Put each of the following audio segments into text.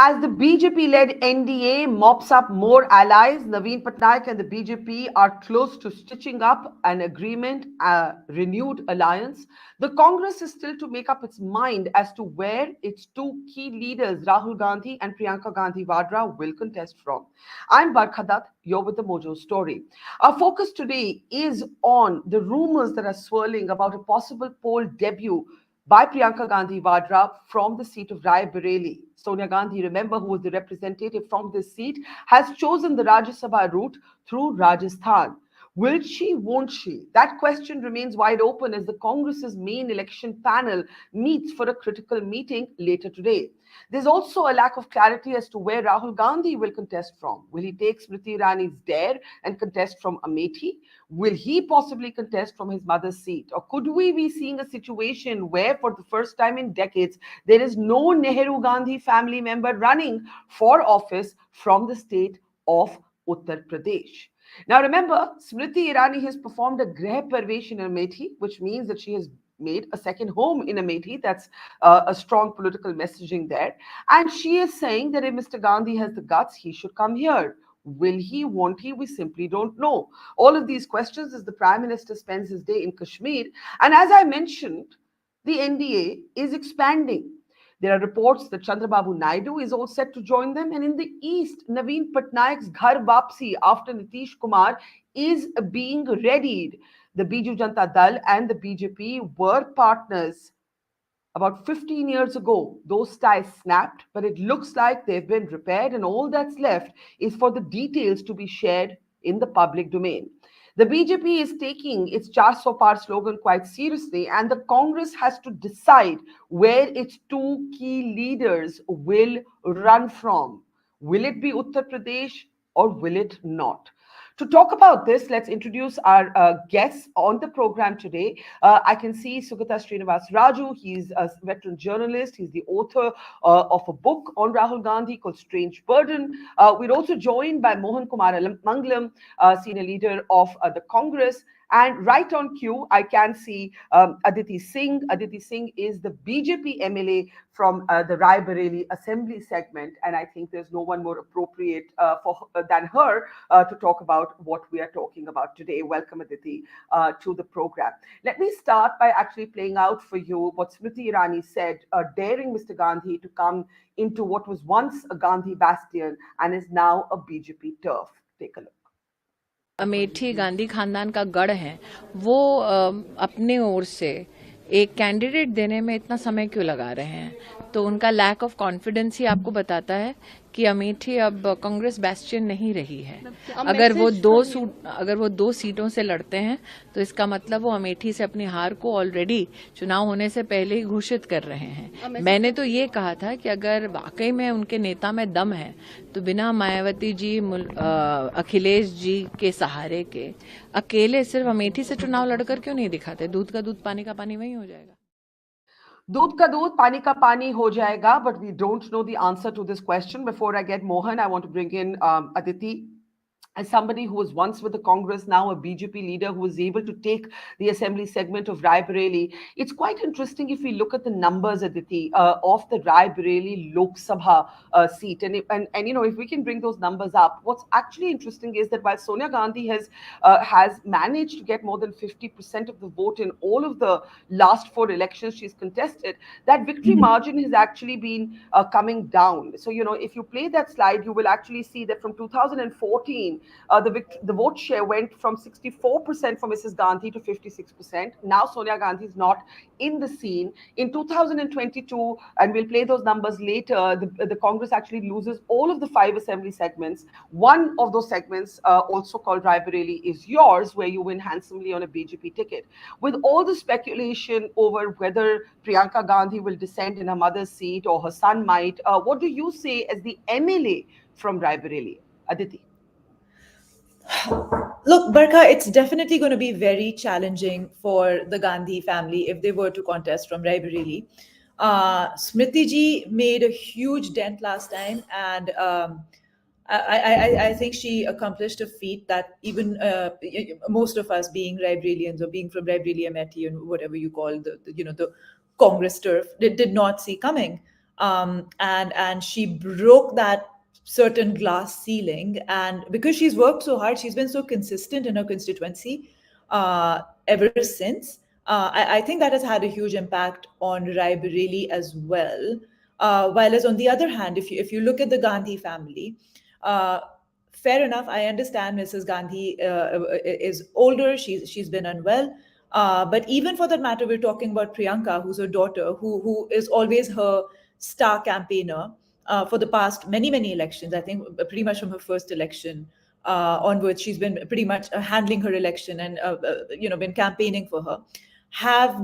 As the BJP-led NDA mops up more allies, Naveen Patnaik and the BJP are close to stitching up an agreement, a renewed alliance. The Congress is still to make up its mind as to where its two key leaders, Rahul Gandhi and Priyanka Gandhi Vadra, will contest from. I'm Barkha Dutt, you're with the Mojo story. Our focus today is on the rumors that are swirling about a possible poll debut by Priyanka Gandhi Vadra from the seat of Rae Bareli. Sonia Gandhi, remember, who was the representative from this seat, has chosen the Rajya Sabha route through Rajasthan. Will she, won't she? That question remains wide open as the Congress's main election panel meets for a critical meeting later today. There's also a lack of clarity as to where Rahul Gandhi will contest from. Will he take Smriti Irani's dare and contest from Amethi? Will he possibly contest from his mother's seat? Or could we be seeing a situation where, for the first time in decades, there is no Nehru Gandhi family member running for office from the state of Uttar Pradesh? Now, remember, Smriti Irani has performed a Greh Parvesh in Amethi, which means that she has made a second home in Amethi. That's a strong political messaging there. And she is saying that if Mr. Gandhi has the guts, he should come here. Will he, won't he? We simply don't know. All of these questions as the Prime Minister spends his day in Kashmir. And as I mentioned, the NDA is expanding. There are reports that Chandrababu Naidu is all set to join them. And in the east, Naveen Patnaik's Ghar Vapsi after Nitish Kumar is being readied. The Biju Janata Dal and the BJP were partners about 15 years ago. Those ties snapped, but it looks like they've been repaired, and all that's left is for the details to be shared in the public domain. The BJP is taking its 400 Par slogan quite seriously, and the Congress has to decide where its two key leaders will run from. Will it be Uttar Pradesh or will it not? To talk about this, let's introduce our guests on the program today. I can see Sugata Srinivasraju. He's a veteran journalist. He's the author of a book on Rahul Gandhi called Strange Burden. We're also joined by Mohan Kumarmanglam, senior leader of the Congress. And right on cue, I can see Aditi Singh. Aditi Singh is the BJP MLA from the Rae Bareli Assembly segment. And I think there's no one more appropriate than her to talk about what we are talking about today. Welcome, Aditi, to the program. Let me start by actually playing out for you what Smriti Irani said, daring Mr. Gandhi to come into what was once a Gandhi bastion and is now a BJP turf. Take a look. Amethi Gandhi खानदान का गढ़ है, वो अपने ओर से एक candidate देने में इतना समय क्यों लगा रहे हैं? तो उनका लैक ऑफ कॉन्फिडेंस ही आपको बताता है कि अमेठी अब कांग्रेस बेस्टियन नहीं रही है। अगर वो दो सीटों से लड़ते हैं तो इसका मतलब वो अमेठी से अपनी हार को ऑलरेडी चुनाव होने से पहले ही घोषित कर रहे हैं। मैंने तो ये कहा था कि अगर वाकई में उनके नेता में दम है तो बिना मायावती जी, अखिलेश जी के सहारे के अकेले सिर्फ अमेठी से चुनाव लड़कर क्यों नहीं दिखाते? दूध का दूध पानी का पानी वही हो जाएगा। दूध का दूध पानी का पानी हो जाएगा, but we don't know the answer to this question. Before I get Mohan, I want to bring in Aditi. As somebody who was once with the Congress, now a BJP leader who was able to take the assembly segment of Rae Bareli, it's quite interesting if we look at the numbers, Aditi, of the Rae Bareli Lok Sabha seat. And you know, if we can bring those numbers up, what's actually interesting is that while Sonia Gandhi has managed to get more than 50% of the vote in all of the last 4 elections she's contested, that victory margin has actually been coming down. So, you know, if you play that slide, you will actually see that from 2014, the vote share went from 64% for Mrs. Gandhi to 56%. Now Sonia Gandhi is not in the scene. In 2022, and we'll play those numbers later, the Congress actually loses all of the 5 assembly segments. One of those segments, also called Rae Bareli, is yours, where you win handsomely on a BJP ticket. With all the speculation over whether Priyanka Gandhi will descend in her mother's seat or her son might, what do you say as the MLA from Rae Bareli? Aditi. Look, Barkha, it's definitely going to be very challenging for the Gandhi family if they were to contest from Rae Bareli. Smriti ji made a huge dent last time, and I think she accomplished a feat that even most of us, being Raebarelians or being from Raebareli, Amethi, and whatever you call the Congress turf, did not see coming. and she broke that certain glass ceiling. And because she's worked so hard, she's been so consistent in her constituency ever since. I think that has had a huge impact on Raebareli as well. While as on the other hand, if you look at the Gandhi family, uh, fair enough. I understand Mrs. Gandhi is older. She's been unwell. But even for that matter, we're talking about Priyanka, who's her daughter, who is always her star campaigner for the past many elections. I think pretty much from her first election onwards, she's been pretty much handling her election and been campaigning for her.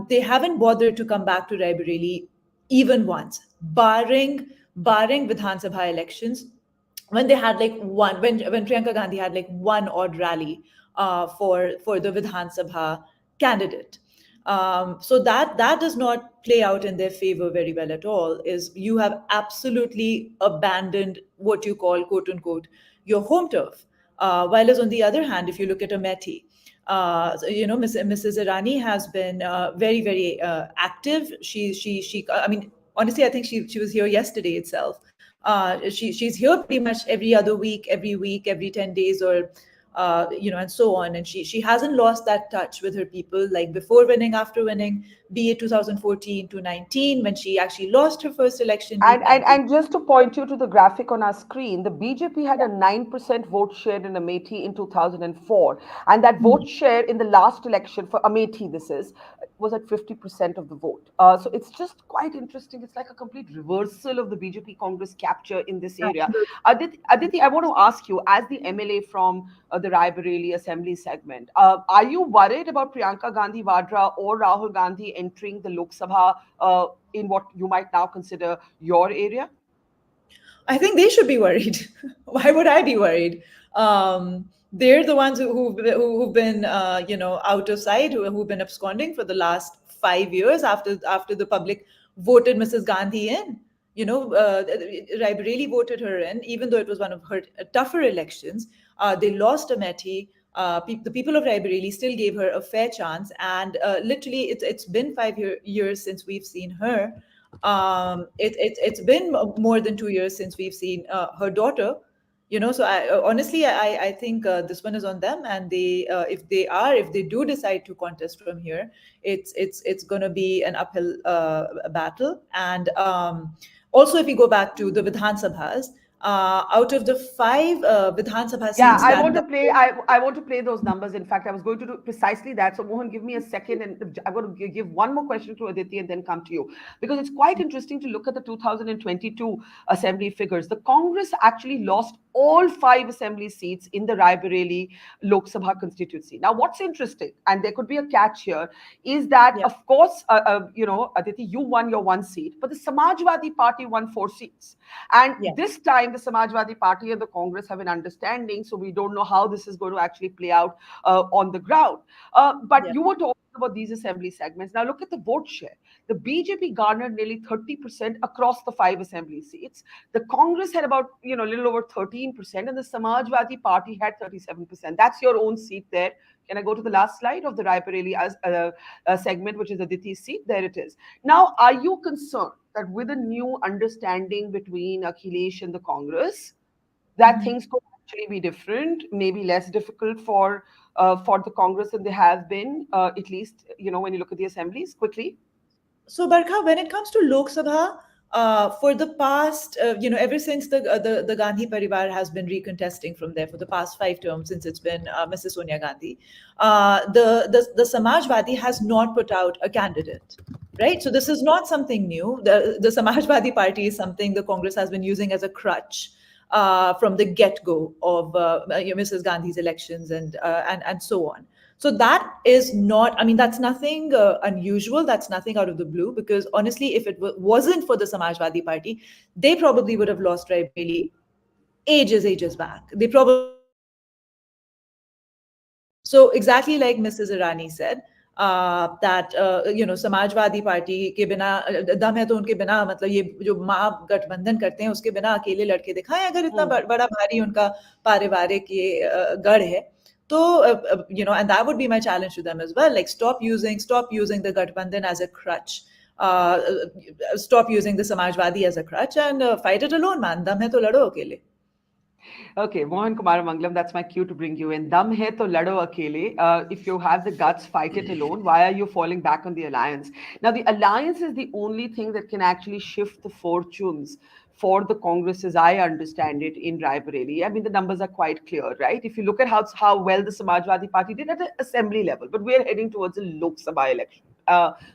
They haven't bothered to come back to Raebareli even once, barring Vidhan Sabha elections, when they had like one when Priyanka Gandhi had like one odd rally for the Vidhan Sabha candidate. So that does not play out in their favor very well at all. Is you have absolutely abandoned what you call quote unquote your home turf. While as on the other hand, if you look at Amethi, Mrs. Irani has been very active. She. I mean, honestly, I think she was here yesterday itself. She's here pretty much every other week, every 10 days, or and so on. And she hasn't lost that touch with her people, like before winning, after winning, be it 2014 to 19 when she actually lost her first election, be And, it and 19. and just to point you to the graphic on our screen, the BJP had a 9% vote share in Amethi in 2004, and that vote share in the last election for Amethi, this is, was at 50% of the vote. So it's just quite interesting. It's like a complete reversal of the BJP Congress capture in this area. Absolutely. Aditi, I want to ask you, as the MLA from the Rae Bareli Assembly segment, are you worried about Priyanka Gandhi Vadra or Rahul Gandhi entering the Lok Sabha in what you might now consider your area? I think they should be worried. Why would I be worried? They're the ones who've been, out of sight, who've been absconding for the last 5 years after the public voted Mrs. Gandhi in. Raebareli voted her in, even though it was one of her tougher elections. They lost Amethi. The people of Raebareli still gave her a fair chance, and literally, it's been 5 years since we've seen her. It's been more than 2 years since we've seen her daughter. So honestly, I think this one is on them, and if they do decide to contest from here, it's going to be an uphill battle. And also, if we go back to the Vidhan Sabhas, out of the five Vidhan Sabha Yeah, seats I that want to play. I want to play those numbers. In fact, I was going to do precisely that. So, Mohan, give me a second, and I'm going to give one more question to Aditi and then come to you, because it's quite interesting to look at the 2022 assembly figures. The Congress actually lost all five assembly seats in the Rae Bareli Lok Sabha constituency. Now, what's interesting, and there could be a catch here, is that yeah, of course, Aditi, you won your one seat, but the Samajwadi Party won four seats, and yeah, this time the Samajwadi Party and the Congress have an understanding. So we don't know how this is going to actually play out on the ground. But yeah. you were talking about these assembly segments. Now look at the vote share. The BJP garnered nearly 30% across the five assembly seats. The Congress had about a little over 13%, and the Samajwadi Party had 37%. That's your own seat there. Can I go to the last slide of the Raebareli segment, which is Aditi's seat? There it is. Now, are you concerned that with a new understanding between Akhilesh and the Congress, that Mhm. things could actually be different, maybe less difficult for the Congress than they have been, at least when you look at the assemblies quickly? So, Barkha, when it comes to Lok Sabha, for the past, ever since the Gandhi Parivar has been recontesting from there for the past 5 terms, since it's been Mrs. Sonia Gandhi, the Samajwadi has not put out a candidate, right? So this is not something new. The Samajwadi Party is something the Congress has been using as a crutch from the get-go of Mrs. Gandhi's elections and so on. So that is not, I mean, that's nothing unusual. That's nothing out of the blue, because honestly, if it wasn't for the Samajwadi Party, they probably would have lost Raebareli ages back. They probably would have lost Raebareli ages back. So exactly like Mrs. Irani said, that Samajwadi party के बिना दम है तो उनके बिना मतलब ये जो माँ गठबंधन करते हैं उसके बिना अकेले लड़के दिखाएं अगर इतना Hmm. बड़ा भारी उनका पारिवारिक ये गढ़ है so, and that would be my challenge to them as well. Like, stop using the Gathbandhan as a crutch stop using the Samajwadi as a crutch and fight it alone, man. Dam hai to lado akele. Okay, Mohan Kumarmanglam, that's my cue to bring you in. Dam hai to lado akele. If you have the guts, fight it alone. Why are you falling back on the alliance? Now, the alliance is the only thing that can actually shift the fortunes for the Congress, as I understand it, in Rae Bareli. I mean, the numbers are quite clear, right? If you look at how well the Samajwadi Party did at the assembly level, but we're heading towards a Lok Sabha election.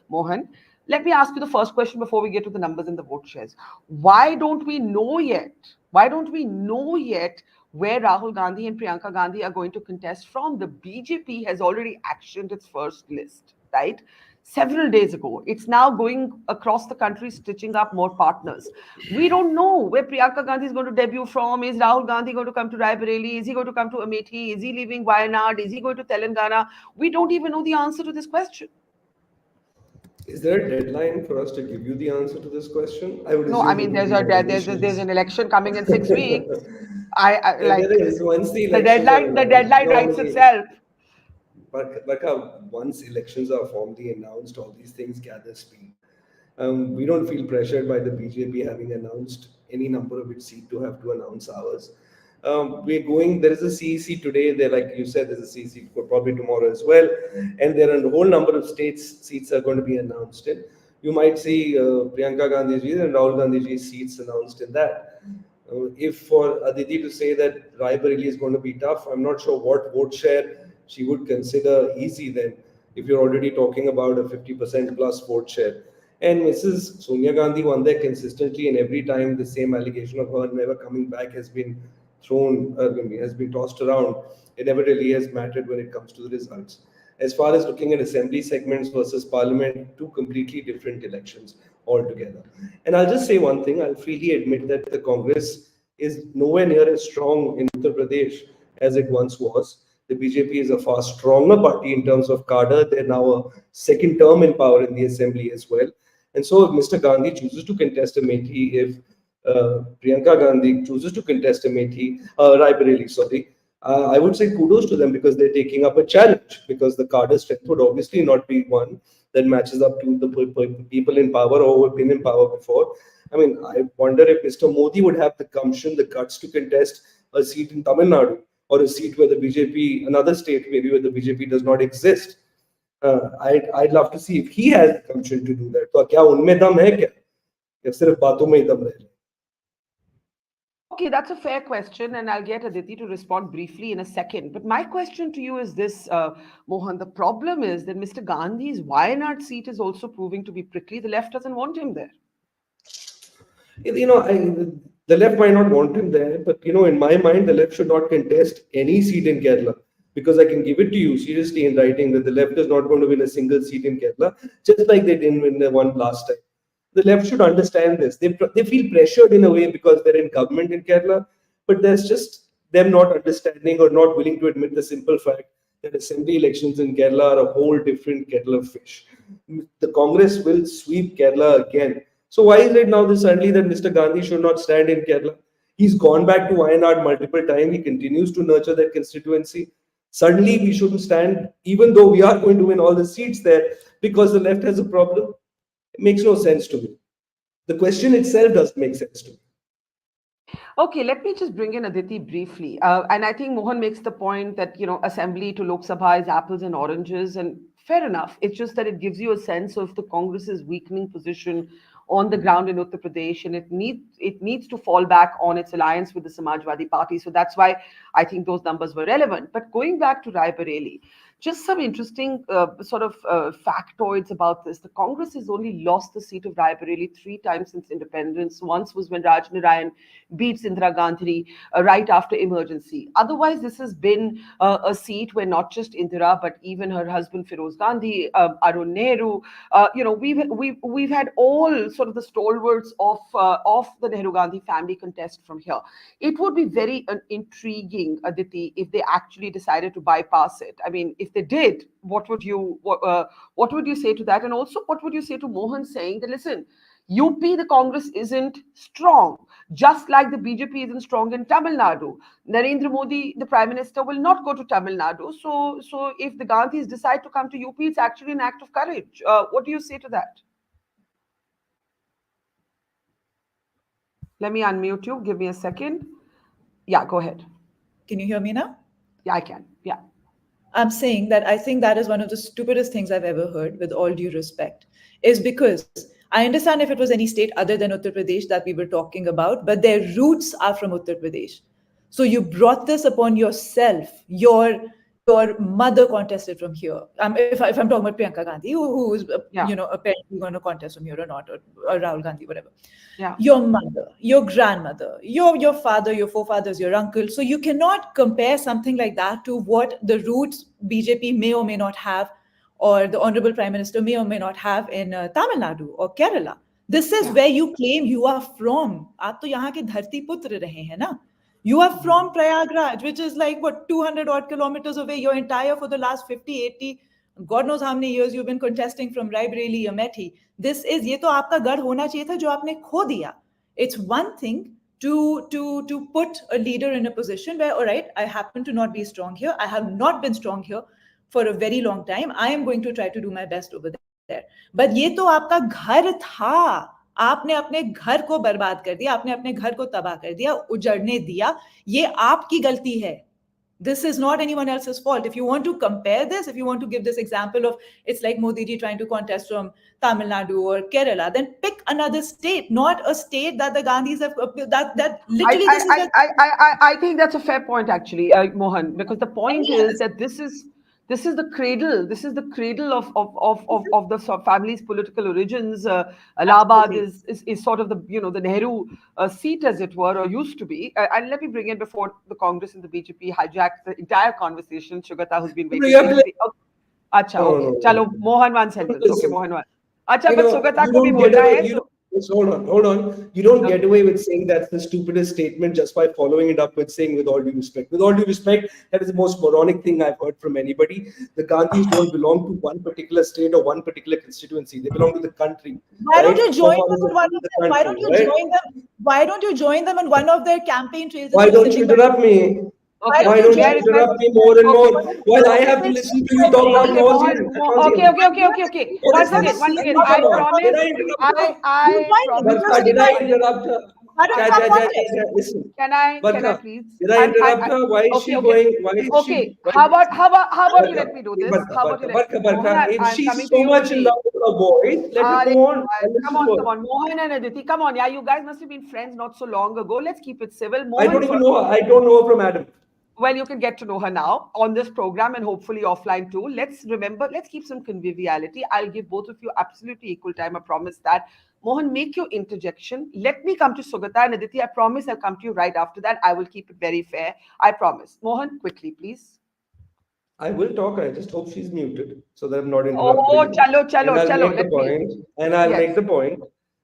Mohan, let me ask you the first question before we get to the numbers and the vote shares. Why don't we know yet? Why don't we know yet where Rahul Gandhi and Priyanka Gandhi are going to contest from? The BJP has already actioned its first list, right? Several days ago. It's now going across the country, stitching up more partners. We don't know where Priyanka Gandhi is going to debut from. Is Rahul Gandhi going to come to Rae Bareli? Is he going to come to Amethi? Is he leaving Wayanad? Is he going to Telangana? We don't even know the answer to this question. Is there a deadline for us to give you the answer to this question? I would No, I assume it mean would be more there's elections. an election coming in 6 weeks. I like There is, once the the elections are deadline. The announced, deadline writes normally, itself. Barkha, once elections are formally announced, all these things gather speed. We don't feel pressured by the BJP having announced any number of its seats to have to announce ours. We're going, there is a CEC today, there, like you said, there's a CEC for probably tomorrow as well. And there are a whole number of states seats are going to be announced in. You might see Priyanka Gandhi ji and Rahul Gandhi ji's seats announced in that. If for Aditi to say that Raebareli is going to be tough, I'm not sure what vote share she would consider easy then, if you're already talking about a 50% plus vote share. And Mrs. Sonia Gandhi won there consistently, and every time the same allegation of her never coming back has been thrown, has been tossed around. It never really has mattered when it comes to the results. As far as looking at assembly segments versus parliament, two completely different elections altogether. And I'll just say one thing, I'll freely admit that the Congress is nowhere near as strong in Uttar Pradesh as it once was. The BJP is a far stronger party in terms of cadre. They're now a second term in power in the assembly as well. And so if Mr. Gandhi chooses to contest Amethi, if Priyanka Gandhi chooses to contest Amethi, Raebareli, sorry, I would say kudos to them because they're taking up a challenge, because the cadre strength would obviously not be one that matches up to the people in power or who have been in power before. I mean, I wonder if Mr. Modi would have the gumption, the guts to contest a seat in Tamil Nadu or a seat where the BJP, another state maybe where the BJP does not exist. I'd love to see if he has the gumption to do that. तो क्या उनमें दम है क्या? या सिर्फ बातों में ही दम रह? Okay, that's a fair question, and I'll get Aditi to respond briefly in a second. But my question to you is this, Mohan. The problem is that Mr. Gandhi's Wayanad seat is also proving to be prickly. The left doesn't want him there. You know, the left might not want him there, but you know, in my mind, the left should not contest any seat in Kerala, because I can give it to you seriously in writing that the left is not going to win a single seat in Kerala, just like they didn't win the one last time. The left should understand this. They feel pressured in a way because they're in government in Kerala, but there's just them not understanding or not willing to admit the simple fact that assembly elections in Kerala are a whole different kettle of fish. The Congress will sweep Kerala again. So why is it now suddenly that Mr. Gandhi should not stand in Kerala? He's gone back to Wayanad multiple times. He continues to nurture that constituency. Suddenly we shouldn't stand, even though we are going to win all the seats there, because the left has a problem. It makes no sense to me. The question itself doesn't make sense to me. Okay, let me just bring in Aditi briefly. And I think Mohan makes the point that, assembly to Lok Sabha is apples and oranges, and fair enough. It's just that it gives you a sense of the Congress's weakening position on the ground in Uttar Pradesh, and it needs to fall back on its alliance with the Samajwadi Party. So that's why I think those numbers were relevant. But going back to Rae Bareli, just some interesting factoids about this. The Congress has only lost the seat of Rae Bareli 3 times since independence. Once was when Raj Narayan beats Indira Gandhi right after emergency. Otherwise, this has been a seat where not just Indira, but even her husband Feroz Gandhi, Arun Nehru, we've had all sort of the stalwarts of the Nehru Gandhi family contest from here. It would be very intriguing, Aditi, if they actually decided to bypass it. I mean, if they did, what would you say to that? And also, what would you say to Mohan saying that, listen, UP, the Congress isn't strong, just like the BJP isn't strong in Tamil Nadu. Narendra Modi, the Prime Minister, will not go to Tamil Nadu. So if the Gandhis decide to come to UP, it's actually an act of courage. What do you say to that? Let me unmute you. Give me a second. Yeah, go ahead. Can you hear me now? Yeah, I can. Yeah. I'm saying that I think that is one of the stupidest things I've ever heard, with all due respect, is because I understand if it was any state other than Uttar Pradesh that we were talking about, but their roots are from Uttar Pradesh. So you brought this upon yourself. Your mother contested from here. If I'm talking about Priyanka Gandhi, who is Yeah. apparently going to contest from here or not, or Rahul Gandhi, whatever. Yeah. Your mother, your grandmother, your father, your forefathers, your uncle. So you cannot compare something like that to what the roots BJP may or may not have, or the Honorable Prime Minister may or may not have in Tamil Nadu or Kerala. This is Yeah. where you claim you are from. आप तो यहाँ के धरती पुत्र रहे हैं ना. You are Mhm. from Prayagraj, which is like what, 200 odd kilometers away. Your entire, for the last 50, 80, God knows how many years you've been contesting from Rae Bareli, Amethi. This is, ये तो आपका गढ़ होना चाहिए था जो आपने खो दिया. It's one thing to put a leader in a position where, all right, I happen to not be strong here. I have not been strong here for a very long time. I am going to try to do my best over there. But ये तो आपका घर था. आपने अपने घर को बर्बाद कर दिया, आपने अपने घर को तबाह कर दिया, उजड़ने दिया. ये आपकी गलती है. This is not anyone else's fault. If you want to compare this, if you want to give this example of it's like Modi ji trying to contest from Tamil Nadu or Kerala, then pick another state, not a state that the Gandhis have, that I, literally I, this is I, their. I think that's a fair point, actually, Mohan, because the point is Yes. that this is the cradle. This is the cradle of the sort of family's political origins. Allahabad Absolutely. is sort of the Nehru seat, as it were, or used to be. And let me bring in, before the Congress and the BJP hijack the entire conversation, Shugata, who's been No, no, waiting you have to patiently. Okay. Acha, no, okay. no, no, Chalo, no. Mohan one No, sentence. Okay, listen. Mohan one. Acha, but Sugata You ko bhi don't get bolna away. hai. You So, don't, just hold on. You don't get okay. away with saying that's the stupidest statement just by following it up with saying, with all due respect. With all due respect, that is the most moronic thing I've heard from anybody. The Gandhis don't belong to one particular state or one particular constituency. They belong to the country, Why don't right? you join them Forefathers on have one built of the their, why don't country, you right? join them? Why don't you join them on one of their campaign trails Why instead of don't you sending them? interrupt me? Why Okay, don't Why you okay. don't May you I join them? request? interrupt me more and Okay. more while I have to Okay. listen to you talk Okay, ad Mohan. nauseum? Ad nauseum. Okay, okay, okay, okay, okay. What Once is again, this? once Let again. me I come on. Did promise. I interrupt her? You I join them. You promise just Barkha, to did keep I invite my. them. interrupt her? Why don't Ja, you Okay. come ja, ja, Okay. ja, contest? ja. Listen, Can I Barkha, please? did I interrupt her? Why is Okay, she okay. going? Why is she? Okay. Why How is about how about how about you Barkha, let me do hey, this? Barkha, How about you Barkha, let Barkha, Mohan? Barkha. If I'm she's coming to so you much in only. love with her voice, let her go on. I'll Come listen on, to come her. on. Mohan and Aditi, come on. Yeah, you guys must have been friends not so long ago. Let's keep it civil. I Mohan don't even first. know her. I don't know her from Adam. Well, you can get to know her now on this program and hopefully offline too. Let's keep some conviviality. I'll give both of you absolutely equal time. I promise that. Mohan, make your interjection. Let me come to Sugata and Aditi. I promise I'll come to you right after that. I will keep it very fair. I promise. Mohan, quickly, please. I will talk. I just hope she's muted so that I'm not interrupted Oh, again. chalo, And chalo, I'll chalo. make the Let me. point, and I'll Yes, make the point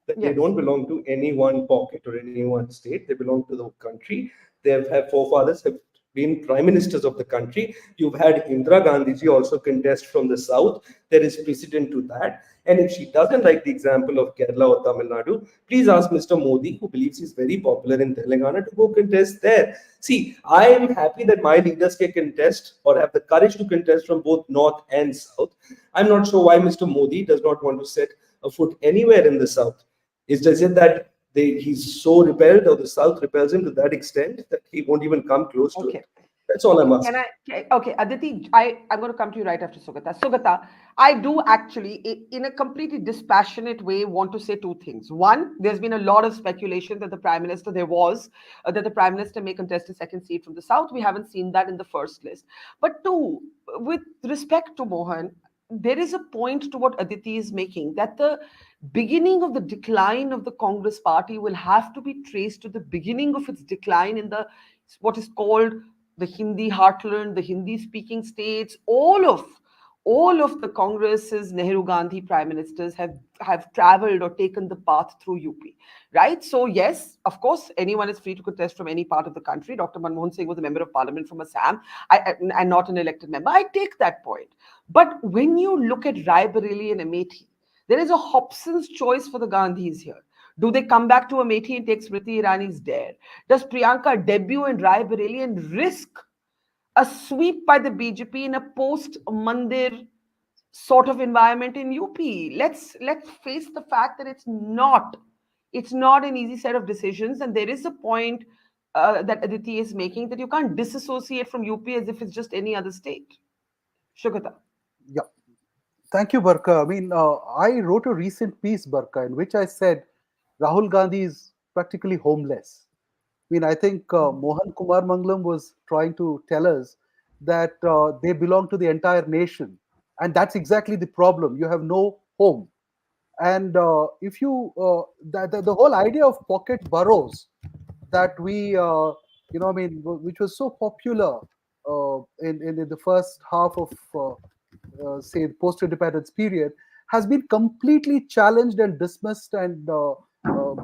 that they yes. don't belong to any one pocket or any one state. They belong to the country. They have had forefathers have been prime ministers of the country. You've had Indira Gandhi ji also contest from the south. There is precedent to that. And if she doesn't like the example of Kerala or Tamil Nadu, please ask Mr. Modi, who believes he's very popular in Telangana, to go contest there. See, I am happy that my leaders can contest or have the courage to contest from both north and south. I'm not sure why Mr. Modi does not want to set a foot anywhere in the south. Is does it that he's so repelled or the south repels him to that extent that he won't even come close to Okay. it? That's all I'm Okay, asking. okay, Aditi, I'm going to come to you right after Sugata. Sugata, I do actually, in a completely dispassionate way, want to say two things. One, there's been a lot of speculation that the Prime Minister, that the Prime Minister may contest a second seat from the South. We haven't seen that in the first list. But two, with respect to Mohan, there is a point to what Aditi is making, that the beginning of the decline of the Congress party will have to be traced to the beginning of its decline in the what is called the Hindi heartland, the Hindi speaking states, all of the Congress's Nehru Gandhi prime ministers have traveled or taken the path through UP, right? So yes, of course, anyone is free to contest from any part of the country. Dr. Manmohan Singh was a member of parliament from Assam, and not an elected member. I take that point. But when you look at Rae Bareli and Amethi, there is a Hobson's choice for the Gandhis here. Do they come back to Amethi and take Smriti Irani's dare? Does Priyanka debut in Rae Bareli and risk a sweep by the BJP in a post-Mandir sort of environment in UP? Let's face the fact that it's not. It's not an easy set of decisions, and there is a point that Aditi is making, that you can't disassociate from UP as if it's just any other state. Shugata. Yeah. Thank you, Barkha. I mean, I wrote a recent piece, Barkha, in which I said Rahul Gandhi is practically homeless. I mean, I think Mohan Kumarmanglam was trying to tell us that they belong to the entire nation. And that's exactly the problem. You have no home. And if you, the whole idea of pocket boroughs that we, I mean, which was so popular in the first half of, say, post independence period, has been completely challenged and dismissed and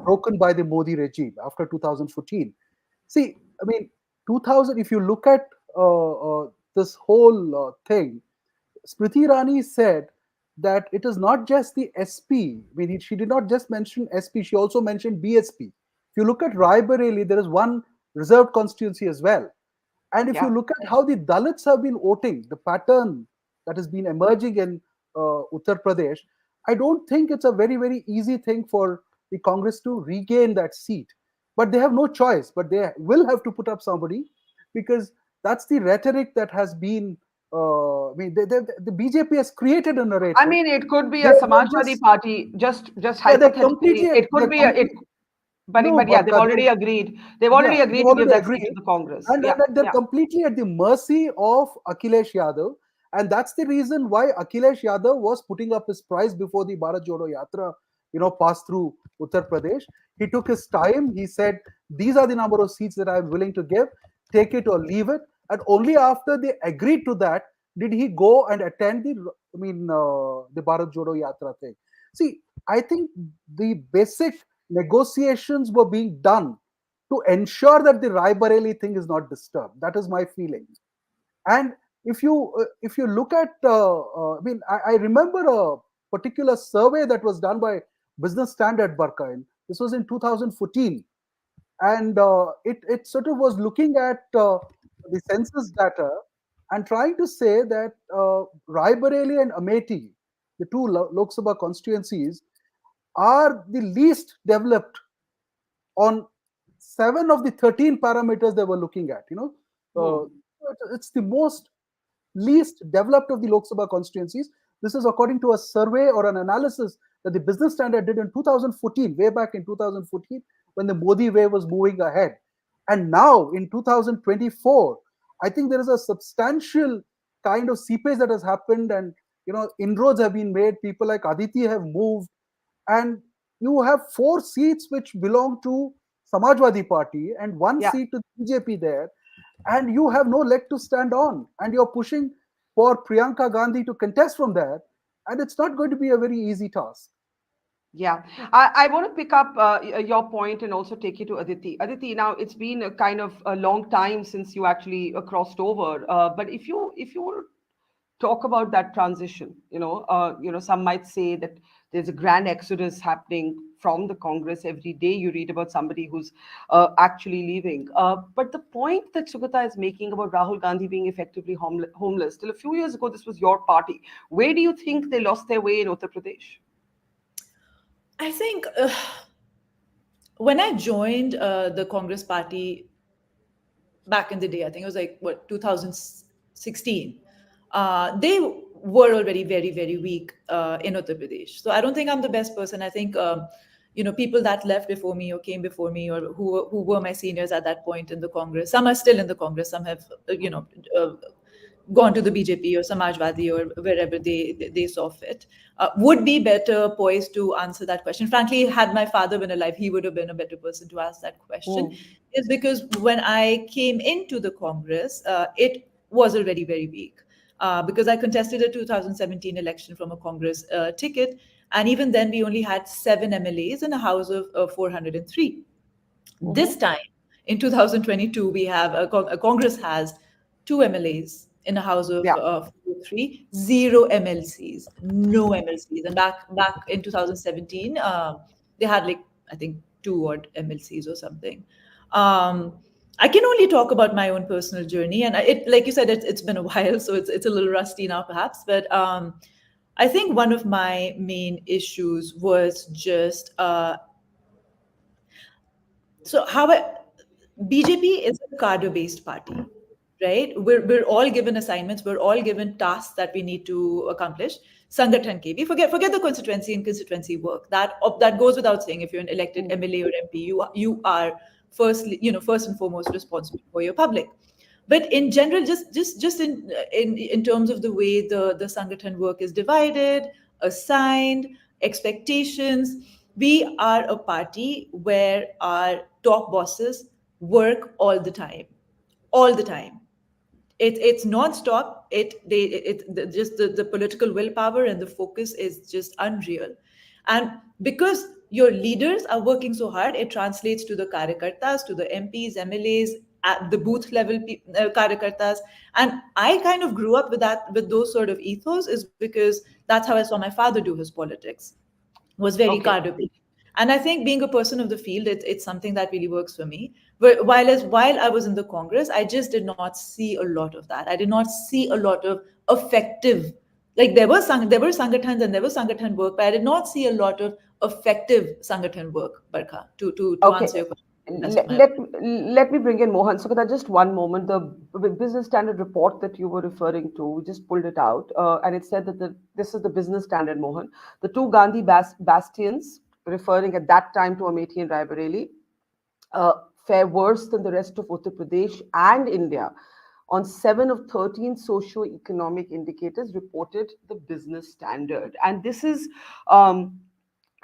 broken by the Modi regime after 2014. See, I mean, 2000, if you look at this whole thing, Smriti Irani said that it is not just the SP. I mean, she did not just mention SP, she also mentioned BSP. If you look at Rae Bareli, there is one reserved constituency as well. And if you Yeah. look at how the Dalits have been voting, the pattern that has been emerging in Uttar Pradesh, I don't think it's a very, very easy thing for the Congress to regain that seat. But they have no choice, but they will have to put up somebody, because that's the rhetoric that has been. I mean, the BJP has created a I narrative. mean, it could be a They're Samajwadi just, Party, just yeah, hypothetically. It could they're be complete. No, but yeah, they've Barka, already agreed. They've yeah, already they've agreed to give already that seat to agreed, the Congress. and, Yeah, they're yeah, completely at the mercy of Akhilesh Yadav, and that's the reason why Akhilesh Yadav was putting up his price before the Bharat Jodo Yatra, passed through Uttar Pradesh. He took his time. He said, "These are the number of seats that I am willing to give. Take it or leave it." And only after they agreed to that did he go and attend the Bharat Jodo Yatra thing. See, I think the basic negotiations were being done to ensure that the Raebareli thing is not disturbed. That is my feeling. And if you look at, I remember a particular survey that was done by Business Standard, Barkain. This was in 2014, and it sort of was looking at the census data and trying to say that Raebareli and Amethi, the two Lok Sabha constituencies, are the least developed on 7 of the 13 parameters they were looking at. hmm. It's the most least developed of the Lok Sabha constituencies. This is according to a survey or an analysis that the Business Standard did in 2014, way back in 2014, when the Modi wave was moving ahead. And now in 2024, I think there is a substantial kind of seepage that has happened, and inroads have been made. People like Aditi have moved, and you have 4 seats which belong to Samajwadi Party and one Yeah. seat to the BJP there, and you have no leg to stand on, and you're pushing for Priyanka Gandhi to contest from there, and it's not going to be a very easy task. Yeah, I want to pick up your point and also take you to Aditi. Aditi, now it's been a kind of a long time since you actually crossed over. But if you were to talk about that transition, some might say that there's a grand exodus happening from the Congress. Every day you read about somebody who's actually leaving. But the point that Sugata is making about Rahul Gandhi being effectively homeless, till a few years ago, this was your party. Where do you think they lost their way in Uttar Pradesh? I think when I joined the Congress party back in the day, I think it was like, what, 2016, they were already very, very weak in Uttar Pradesh. So I don't think I'm the best person. I think, people that left before me or came before me, or who were my seniors at that point in the Congress, some are still in the Congress, some have, gone to the BJP or Samajwadi or wherever they saw fit, would be better poised to answer that question. Frankly, had my father been alive, he would have been a better person to ask that question. Hmm. Is because when I came into the Congress, it was already very weak. Because I contested a 2017 election from a Congress ticket, and even then we only had 7 MLAs in a house of 403. This Mhm. time, in 2022, we have a Congress has 2 MLAs in a house of Yeah. 43, zero MLCs, no MLCs. And back in 2017, they had, like, I think, two odd MLCs or something. Um, I can only talk about my own personal journey, and it, like you said, it's been a while, so it's a little rusty now, perhaps. But I think one of my main issues was just So how BJP is a cadre-based party, right? We're all given assignments, we're all given tasks that we need to accomplish. Sangathan ke, we forget the constituency work. That goes without saying. If you're an elected MLA or MP, you are firstly, first and foremost responsible for your public. But in general, just in terms of the way the Sangathan work is divided, assigned, expectations, we are a party where our top bosses work all the time. It's non-stop. Just the political willpower and the focus is just unreal. And because your leaders are working so hard, it translates to the karyakartas, to the MPs, MLAs, at the booth level karyakartas. And I kind of grew up with those sort of ethos, is because that's how I saw my father do his politics, was very Okay. cadre. And I think being a person of the field, it's something that really works for me. But while I was in the Congress, I just did not see a lot of that. I did not see a lot of effective, like there were sangatans and there was sangathan work, but I did not see a lot of effective sangathan work, Barkha, to Okay. answer your question. Best of Let, my let, let me bring in Mohan. So, just one moment. The business standard report that you were referring to, we just pulled it out, and it said that this is the business standard, Mohan. The two Gandhi bastions, referring at that time to Amethi and Rae Bareli, uh, fare worse than the rest of Uttar Pradesh and India. On 7 of 13 socio-economic indicators reported the business standard. And this is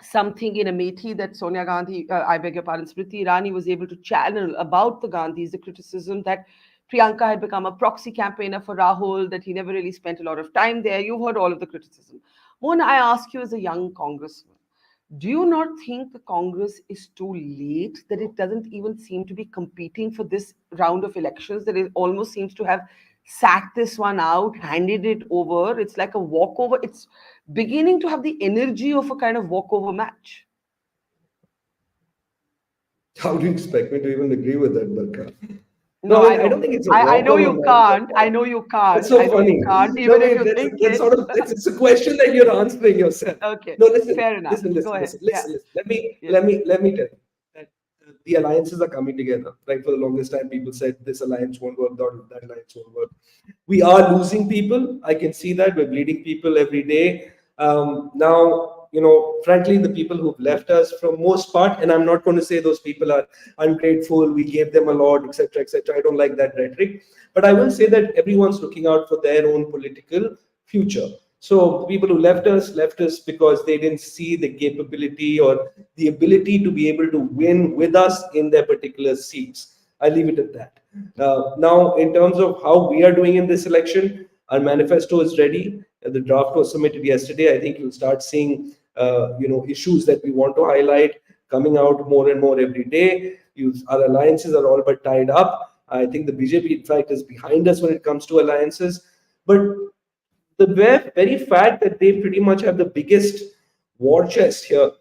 something in Amethi that Sonia Gandhi, I beg your pardon, Smriti Irani was able to channel about the Gandhis, the criticism that Priyanka had become a proxy campaigner for Rahul, that he never really spent a lot of time there. You've heard all of the criticism. Mona, I ask you as a young congressman, do you not think the Congress is too late, that it doesn't even seem to be competing for this round of elections, that it almost seems to have sat this one out, handed it over? It's like a walkover. It's beginning to have the energy of a kind of walkover match. How do you expect me to even agree with that, Barkha? No, No, I I mean, I know. don't think it's a I know walkover you match, can't. I Barkha. know you That's can't. so I know you funny. can't, No, even if wait, you think that's it. sort of it's a question that you're answering yourself. Okay, No, listen, fair enough. listen, Go listen, ahead. listen, Yeah, listen, listen. yeah. Let me tell you that the alliances are coming together. Right, for the longest time, people said this alliance won't work, that alliance won't work. We are losing people. I can see that we're bleeding people every day. Now, frankly, the people who've left us, from most part, and I'm not going to say those people are ungrateful, we gave them a lot, etc., etc. I don't like that rhetoric, but I will say that everyone's looking out for their own political future. So people who left us because they didn't see the capability or the ability to be able to win with us in their particular seats. I leave it at that. Now, in terms of how we are doing in this election, our manifesto is ready. The draft was submitted yesterday. I think you'll start seeing, issues that we want to highlight coming out more and more every day. Our alliances are all but tied up. I think the BJP, in fact, is behind us when it comes to alliances. But the very fact that they pretty much have the biggest war chest here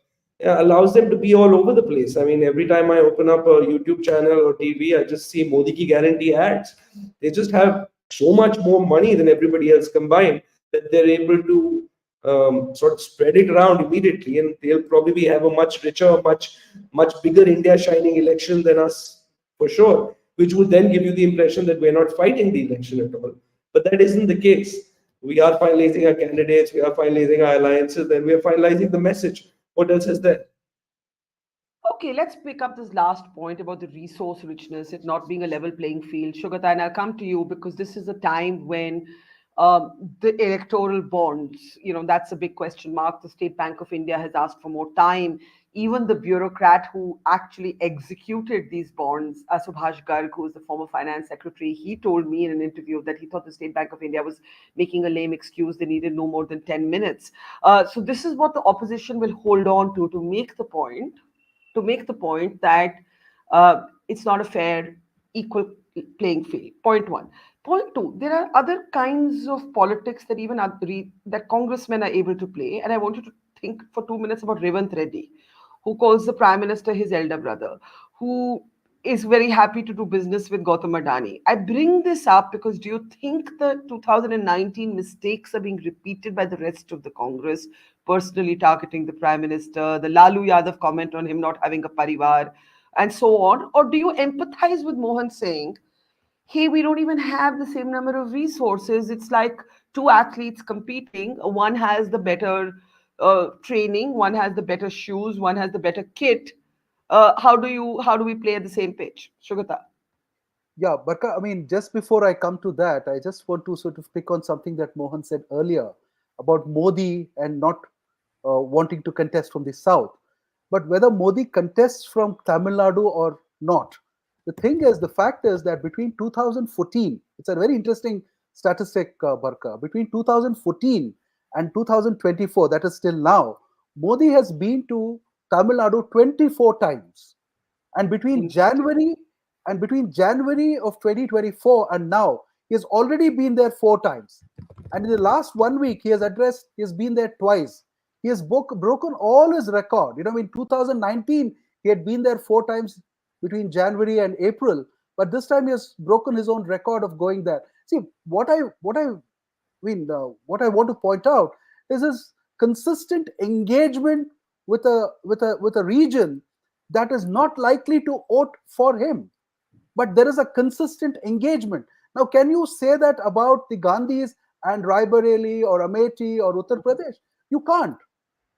allows them to be all over the place. I mean, every time I open up a YouTube channel or TV, I just see Modi ki guarantee ads. They just have so much more money than everybody else combined that they're able to sort of spread it around immediately, and they'll probably have a much richer, much bigger India shining election than us for sure, which would then give you the impression that we're not fighting the election at all. But that isn't the case. We are finalizing our candidates, we are finalizing our alliances, and we are finalizing the message. What else is there? Okay, let's pick up this last point about the resource richness, it not being a level playing field. Sugata, and I'll come to you because this is a time when the electoral bonds, that's a big question mark. The State Bank of India has asked for more time. Even the bureaucrat who actually executed these bonds, Subhash Garg, who is the former finance secretary, he told me in an interview that he thought the State Bank of India was making a lame excuse. They needed no more than 10 minutes. So this is what the opposition will hold on to make the point that it's not a fair, equal playing field. Point one. Point two, there are other kinds of politics that that congressmen are able to play. And I want you to think for 2 minutes about Revant Reddy, who calls the prime minister his elder brother, who is very happy to do business with Gautam Adani. I bring this up because do you think the 2019 mistakes are being repeated by the rest of the Congress, personally targeting the prime minister, the Lalu Yadav comment on him not having a parivar? and so on? Or do you empathize with Mohan saying, hey, we don't even have the same number of resources? It's like two athletes competing. One has the better training, one has the better shoes, one has the better kit. How do we play at the same pitch? Sugata. Yeah, Barka, I mean, just before I come to that, I just want to sort of pick on something that Mohan said earlier about Modi and not wanting to contest from the south. But whether Modi contests from Tamil Nadu or not, the thing is, the fact is that between 2014, it's a very interesting statistic, Barka, between 2014 and 2024, that is still now, Modi has been to Tamil Nadu 24 times. And Interesting. between January of 2024 and now, he has already been there 4 times. And in the last 1 week, he has been there twice. He has broken all his record. In 2019, he had been there 4 times between January and April, but this time he has broken his own record of going there. See, what I want to point out is his consistent engagement with a region that is not likely to vote for him, but there is a consistent engagement. Now, can you say that about the Gandhis and Raebareli or Amethi or Uttar Pradesh? You can't.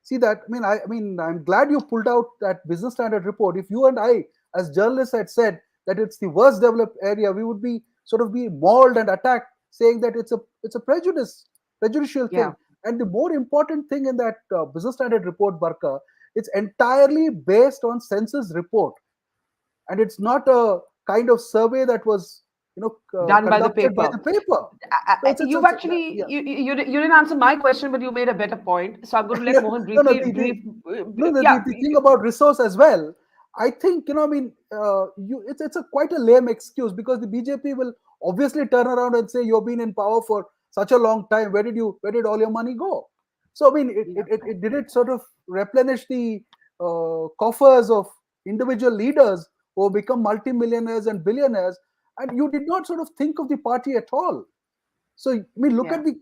See that? I'm glad you pulled out that Business Standard report. If you and I, as journalists, had said that it's the worst developed area, we would be sort of be mauled and attacked, saying that it's a prejudicial Yeah. thing. And the more important thing in that Business Standard report, Barka, it's entirely based on census report, and it's not a kind of survey that was Done by the conducted by paper. the paper. So You've actually yeah. you didn't answer my question, but you made a better point. So I'm going to let Mohan No, no, briefly brief. no, Yeah, the thing about resource as well, I think, it's a quite a lame excuse, because the BJP will obviously turn around and say, you've been in power for such a long time. Where did all your money go? So, yeah, it did it sort of replenish the coffers of individual leaders who become multimillionaires and billionaires, and you did not sort of think of the party at all. So, look yeah, at the.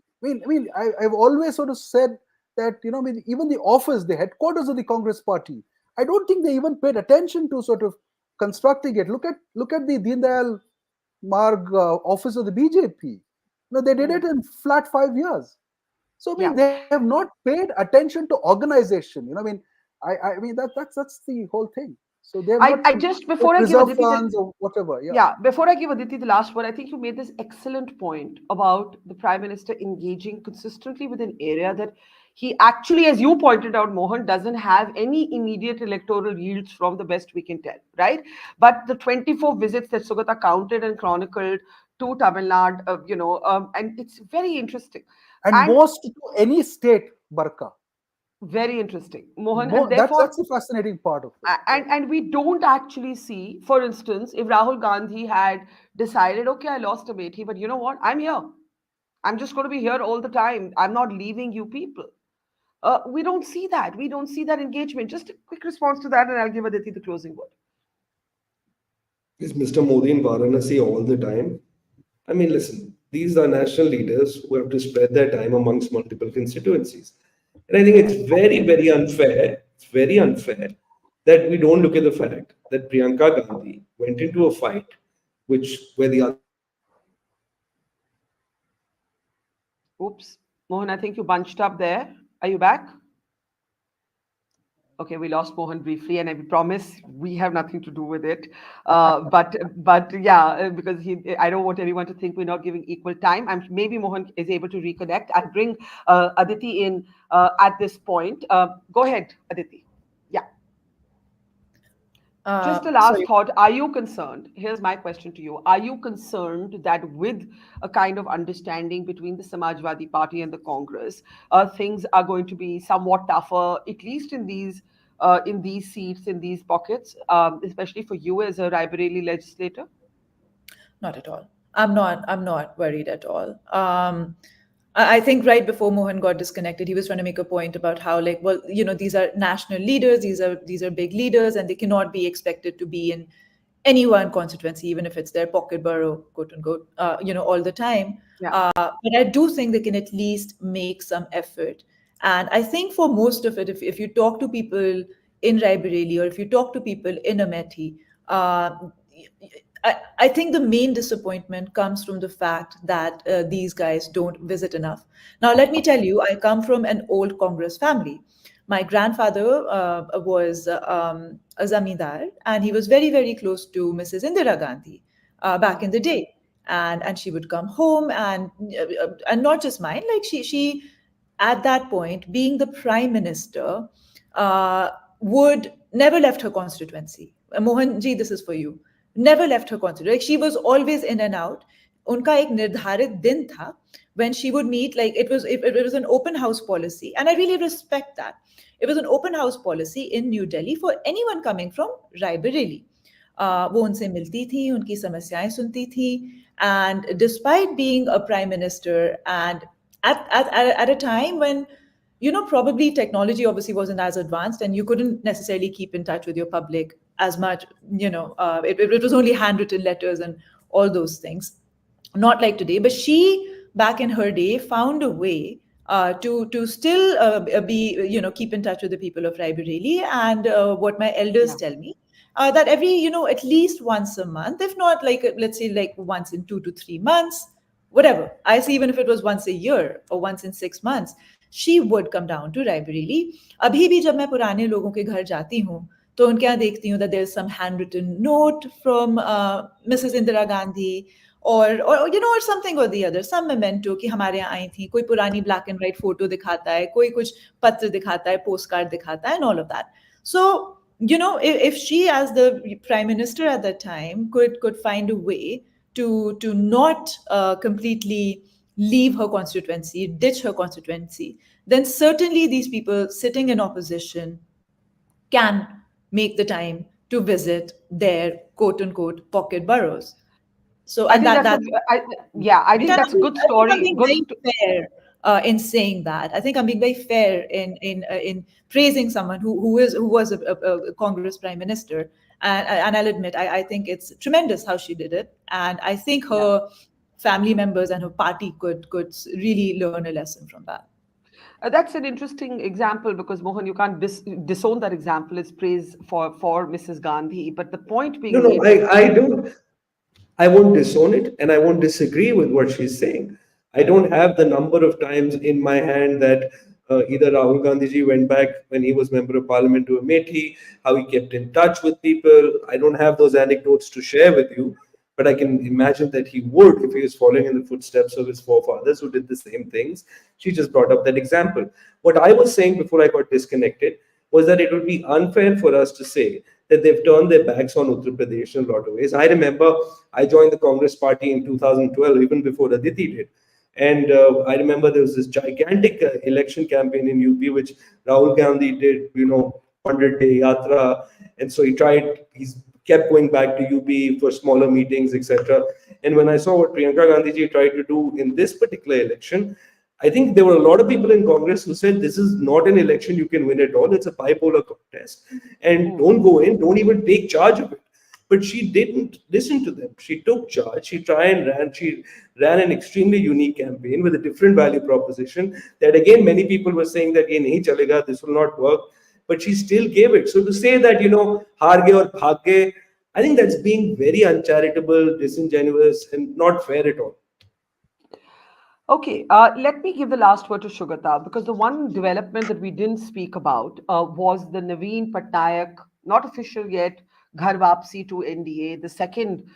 I've always sort of said that, even the office, the headquarters of the Congress Party, I don't think they even paid attention to sort of constructing it. Look at the Deen Dayal Marg office of the BJP. They did it mm, in flat 5 years. So, yeah. they have not paid attention to organization. That's the whole thing. So they have not I just before I give preserved Aditi the funds or whatever. Yeah. Yeah, before I give Aditi the last word, I think you made this excellent point about the Prime Minister engaging consistently with an area that he actually, as you pointed out, Mohan, doesn't have any immediate electoral yields from, the best we can tell, right? But the 24 visits that Sugata counted and chronicled to Tamil Nadu, and it's very interesting. And And most to any state, Barka. very interesting, Mohan, and therefore That's the fascinating part of it. Yeah. and we don't actually see, for instance, if Rahul Gandhi had decided, okay, I lost Amethi, but you know what, I'm here, I'm just going to be here all the time, I'm not leaving you people. We don't see that engagement. Just a quick response to that, and I'll give Aditi the closing word. Is Mr. Modi in Varanasi all the time? I mean, listen, these are national leaders who have to spread their time amongst multiple constituencies. And I think it's very, very unfair. It's very unfair that we don't look at the fact that Priyanka Gandhi went into a fight where the other Oops, Mohan, I think you bunched up there. Are you back? Okay, we lost Mohan briefly, and I promise we have nothing to do with it. But yeah, because I don't want anyone to think we're not giving equal time. Maybe Mohan is able to reconnect. I'll bring Aditi in at this point. Go ahead, Aditi. Yeah. Just a last Sorry. thought. Are you concerned? Here's my question to you. Are you concerned that with a kind of understanding between the Samajwadi Party and the Congress, things are going to be somewhat tougher, at least in these seats, in these pockets, especially for you as a Raebareli legislator? Not at all. I'm not worried at all. I think right before Mohan got disconnected, he was trying to make a point about how, like, well, these are national leaders, these are big leaders, and they cannot be expected to be in any one constituency, even if it's their pocket borough, quote unquote, all the time. Yeah. But I do think they can at least make some effort. And I think for most of it, if you talk to people in Raebareli, or if you talk to people in Amethi, I think the main disappointment comes from the fact that these guys don't visit enough. Now, let me tell you, I come from an old Congress family. My grandfather was a zamindar, and he was very, very close to Mrs. Indira Gandhi back in the day. And she would come home, and not just mine, like she at that point, being the prime minister, uh, would never left her constituency. Mohan ji, this is for you. Never left her constituency. Like, she was always in and out. उनका एक निर्धारित दिन था when she would meet, like it was an open house policy, and I really respect that. It was an open house policy in New Delhi for anyone coming from Raebareli. वो उनसे मिलती थी, उनकी समस्याएं सुनती थी, and despite being a prime minister, and at a time when, probably technology obviously wasn't as advanced, and you couldn't necessarily keep in touch with your public as much. It was only handwritten letters and all those things, not like today. But she, back in her day, found a way to still be, keep in touch with the people of Raebareli. And what my elders Yeah. tell me, that every, at least once a month, if not, like, let's say, like once in 2 to 3 months, whatever, I see, even if it was once a year or once in 6 months, she would come down to Raebareli. अभी भी जब मैं पुराने लोगों के घर जाती हूँ, तो उनके यहाँ देखती हूँ that there's some handwritten note from Mrs. Indira Gandhi, or something or the other, some memento कि हमारे यहाँ आई थी, कोई पुरानी black and white photo दिखाता है, कोई कुछ पत्र दिखाता है, postcard दिखाता है, and all of that. So, if she, as the prime minister at that time, could find a way to not completely leave her constituency, ditch her constituency, then certainly these people sitting in opposition can make the time to visit their quote unquote pocket boroughs. So, I and think that's, yeah, I which think that's a good I think I'm story. being very fair in saying that. I think I'm being very fair in praising someone who was a Congress prime minister, and I'll admit, I think it's tremendous how she did it, and I think Yeah. her family members and her party could really learn a lesson from that. That's an interesting example because Mohan, you can't disown that example. It's praise for Mrs. Gandhi, but the point No, being no, made that I don't. I won't disown it and I won't disagree with what she's saying. I don't have the number of times in my hand that either Rahul Gandhi ji went back when he was member of parliament to Amethi, how he kept in touch with people. I don't have those anecdotes to share with you, but I can imagine that he would if he was following in the footsteps of his forefathers who did the same things. She just brought up that example. What I was saying before I got disconnected was that it would be unfair for us to say that they've turned their backs on Uttar Pradesh in a lot of ways. I remember I joined the Congress party in 2012, even before Aditi did. And I remember there was this gigantic election campaign in UP, which Rahul Gandhi did, 100-day yatra. And so he's kept going back to UP for smaller meetings, etc. And when I saw what Priyanka Gandhi ji tried to do in this particular election, I think there were a lot of people in Congress who said this is not an election you can win at all. It's a bipolar contest. And don't go in, don't even take charge of it. But she didn't listen to them. She took charge. She ran an extremely unique campaign with a different value proposition that again, many people were saying that nahi chalega, this will not work. But she still gave it. So to say that, haar gaye or bhag gaye, I think that's being very uncharitable, disingenuous, and not fair at all. Okay, let me give the last word to Sugata because the one development that we didn't speak about was the Naveen Patnaik, not official yet, Ghar Wapsi to NDA, the second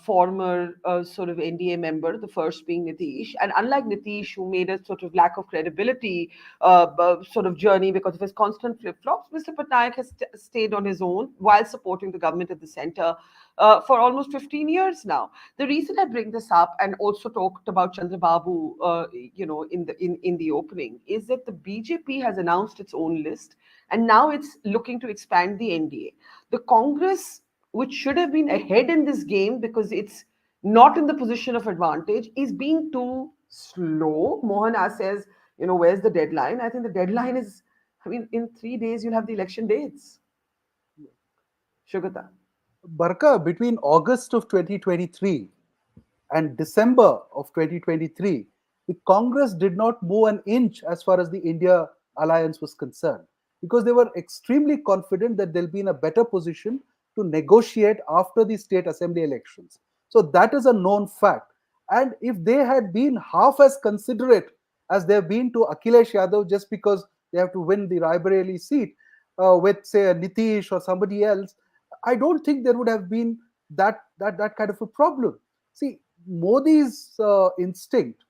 former sort of NDA member, the first being Nitish. And unlike Nitish, who made a sort of lack of credibility sort of journey because of his constant flip flops, Mr. Patnaik has stayed on his own while supporting the government at the center for almost 15 years now. The reason I bring this up and also talked about Chandrababu, in the opening, is that the BJP has announced its own list, and now it's looking to expand the NDA. The Congress, which should have been ahead in this game because it's not in the position of advantage, is being too slow. Mohan says, where's the deadline? I think the deadline is, in 3 days you'll have the election dates. Sugata. Barkha, between August of 2023 and December of 2023, the Congress did not move an inch as far as the India alliance was concerned. because they were extremely confident that they'll be in a better position to negotiate after the state assembly elections. So that is a known fact. And if they had been half as considerate as they've been to Akhilesh Yadav just because they have to win the Raebareli seat with, say, a Nitish or somebody else, I don't think there would have been that kind of a problem. See, Modi's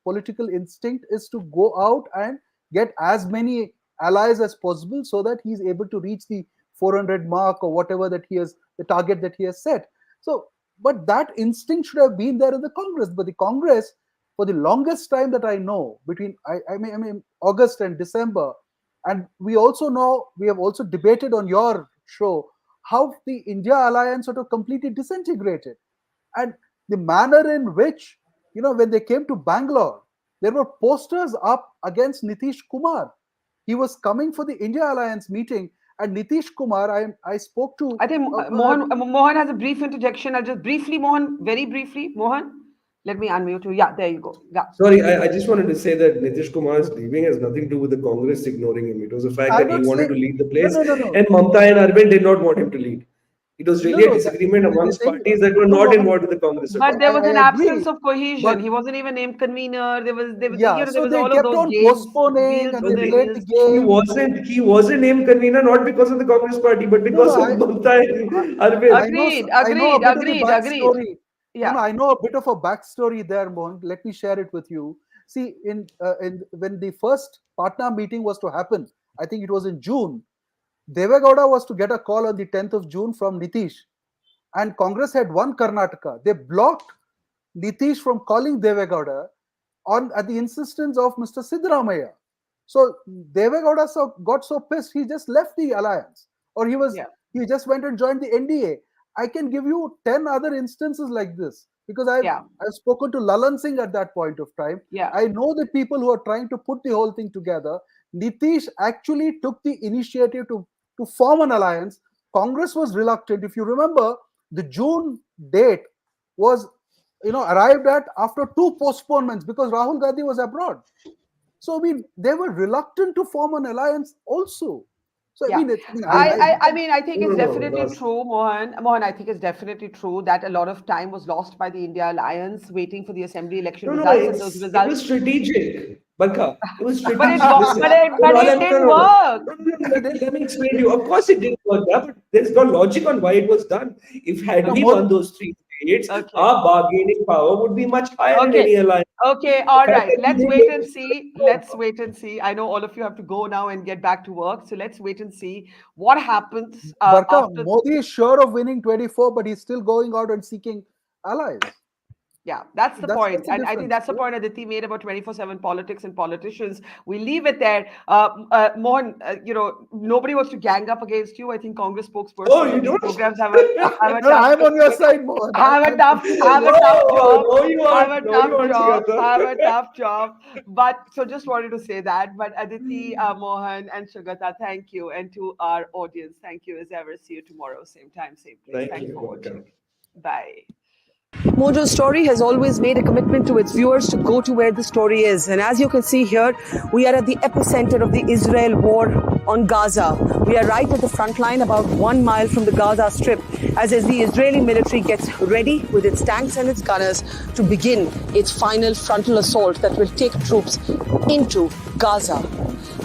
political instinct, is to go out and get as many allies as possible so that he's able to reach the 400 mark or whatever that the target that he has set. So, but that instinct should have been there in the Congress. But the Congress, for the longest time that I know, between August and December, and we have also debated on your show how the India alliance sort of completely disintegrated. And the manner in which, when they came to Bangalore, there were posters up against Nitish Kumar. He was coming for the India Alliance meeting, and Nitish Kumar, I spoke to. I think Mohan has a brief interjection. I'll just briefly, Mohan, very briefly, Mohan. Let me unmute you. Yeah, there you go. Yeah. Sorry, I just wanted to say that Nitish Kumar's leaving has nothing to do with the Congress ignoring him. It was the fact that he wanted to lead the place, and Mamta and Arvind did not want him to lead. It was really a disagreement amongst parties that were not involved with the Congress. But there was an absence of cohesion. He wasn't even named convener. There was so they all kept of those on games, postponing and they played the game. He wasn't named convener not because of the Congress party, but because of Mamta and Arvind. Agreed. Yeah. I know a bit of a backstory there, Mohan. Let me share it with you. See, when the first Patna meeting was to happen, I think it was in June, Devegowda was to get a call on the 10th of June from Nitish. And Congress had won Karnataka. They blocked Nitish from calling Devegowda at the insistence of Mr. Siddaramaiah. So Devegowda got so pissed, he just left the alliance. Or he just went and joined the NDA. I can give you 10 other instances like this because I've spoken to Lalan Singh at that point of time. Yeah. I know the people who are trying to put the whole thing together. Nitish actually took the initiative to form an alliance. Congress was reluctant. If you remember, the June date was arrived at after 2 postponements because Rahul Gandhi was abroad. So they were reluctant to form an alliance also. So I think it's definitely true, Mohan. I think it's definitely true that a lot of time was lost by the India Alliance waiting for the assembly election results, and those results. It was strategic, Barkha. It was strategic. but it didn't work. Let me explain to you. Of course, it didn't work, but there's no logic on why it was done. If we won those 3 states, our bargaining power would be much higher in any alliance. Okay, all right. Let's wait and see. I know all of you have to go now and get back to work. So let's wait and see what happens. Barkha, Modi is sure of winning 24, but he's still going out and seeking allies. Yeah, that's the point. And I think that's the point Aditi made about 24/7 politics and politicians. We leave it there. Mohan, nobody wants to gang up against you. I think Congress spokesperson. Oh, you don't? Programs have I'm on your side, Mohan. I have a tough job. But so just wanted to say that. But Aditi, Mohan, and Sugata, thank you. And to our audience, thank you as ever. See you tomorrow, same time, same place. Thank you for watching. Bye. Mojo's Story has always made a commitment to its viewers to go to where the story is. And as you can see here, we are at the epicenter of the Israel war on Gaza. We are right at the front line, about 1 mile from the Gaza Strip, as the Israeli military gets ready with its tanks and its gunners to begin its final frontal assault that will take troops into Gaza.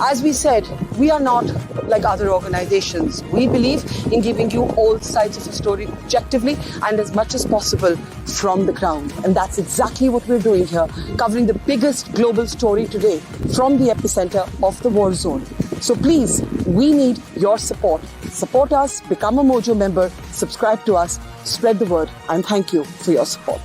As we said, we are not like other organizations. We believe in giving you all sides of the story objectively and as much as possible from the ground. And that's exactly what we're doing here, covering the biggest global story today from the epicenter of the war zone. So please, we need your support. Support us, become a Mojo member, subscribe to us, spread the word, and thank you for your support.